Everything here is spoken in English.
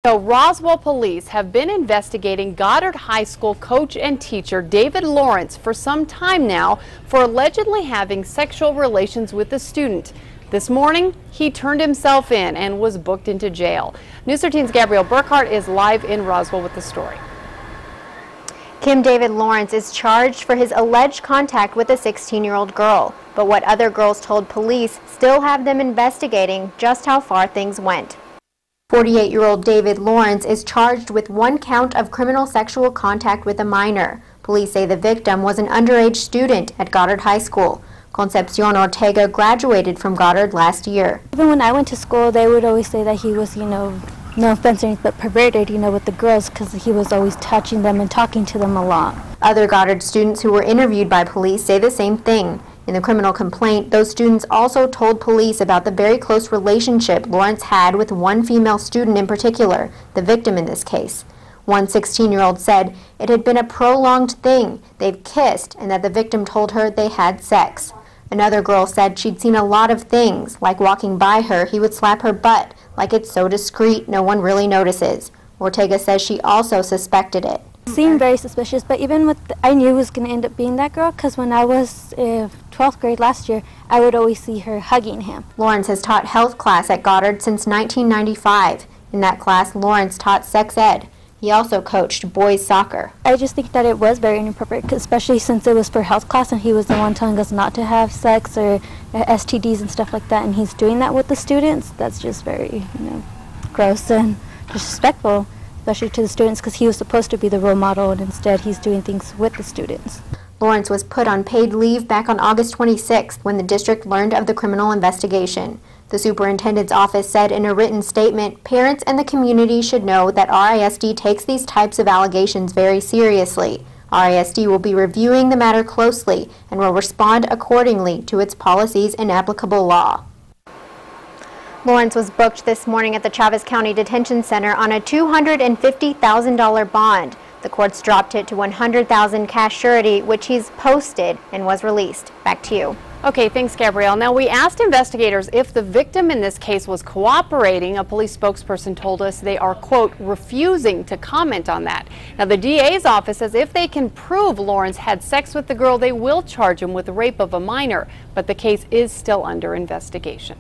So Roswell police have been investigating Goddard High School coach and teacher David Lawrence for some time now for allegedly having sexual relations with a student. This morning, he turned himself in and was booked into jail. News 13's Gabrielle Burkhart is live in Roswell with the story. Kim, David Lawrence is charged for his alleged contact with a 16-year-old girl. But what other girls told police still have them investigating just how far things went. 48-year-old David Lawrence is charged with one count of criminal sexual contact with a minor. Police say the victim was an underage student at Goddard High School. Concepcion Ortega graduated from Goddard last year. Even when I went to school, they would always say that he was, no offense or anything, but perverted, with the girls because he was always touching them and talking to them a lot. Other Goddard students who were interviewed by police say the same thing. In the criminal complaint, those students also told police about the very close relationship Lawrence had with one female student in particular, the victim in this case. One 16-year-old said it had been a prolonged thing. They've kissed, and that the victim told her they had sex. Another girl said she'd seen a lot of things, like walking by her, he would slap her butt, like it's so discreet no one really notices. Ortega says she also suspected it. It seemed very suspicious, but even with I knew it was going to end up being that girl because when I was 12th grade last year, I would always see her hugging him. Lawrence has taught health class at Goddard since 1995. In that class, Lawrence taught sex ed. He also coached boys soccer. I just think that it was very inappropriate, especially since it was for health class and he was the one telling us not to have sex or STDs and stuff like that, and he's doing that with the students. That's just very, gross and disrespectful, especially to the students, because he was supposed to be the role model and instead he's doing things with the students. Lawrence was put on paid leave back on August 26th when the district learned of the criminal investigation. The superintendent's office said in a written statement, parents and the community should know that RISD takes these types of allegations very seriously. RISD will be reviewing the matter closely and will respond accordingly to its policies and applicable law. Lawrence was booked this morning at the Travis County Detention Center on a $250,000 bond. The courts dropped it to $100,000 cash surety, which he's posted and was released. Back to you. Okay, thanks, Gabrielle. Now, we asked investigators if the victim in this case was cooperating. A police spokesperson told us they are, quote, refusing to comment on that. Now, the DA's office says if they can prove Lawrence had sex with the girl, they will charge him with rape of a minor, but the case is still under investigation.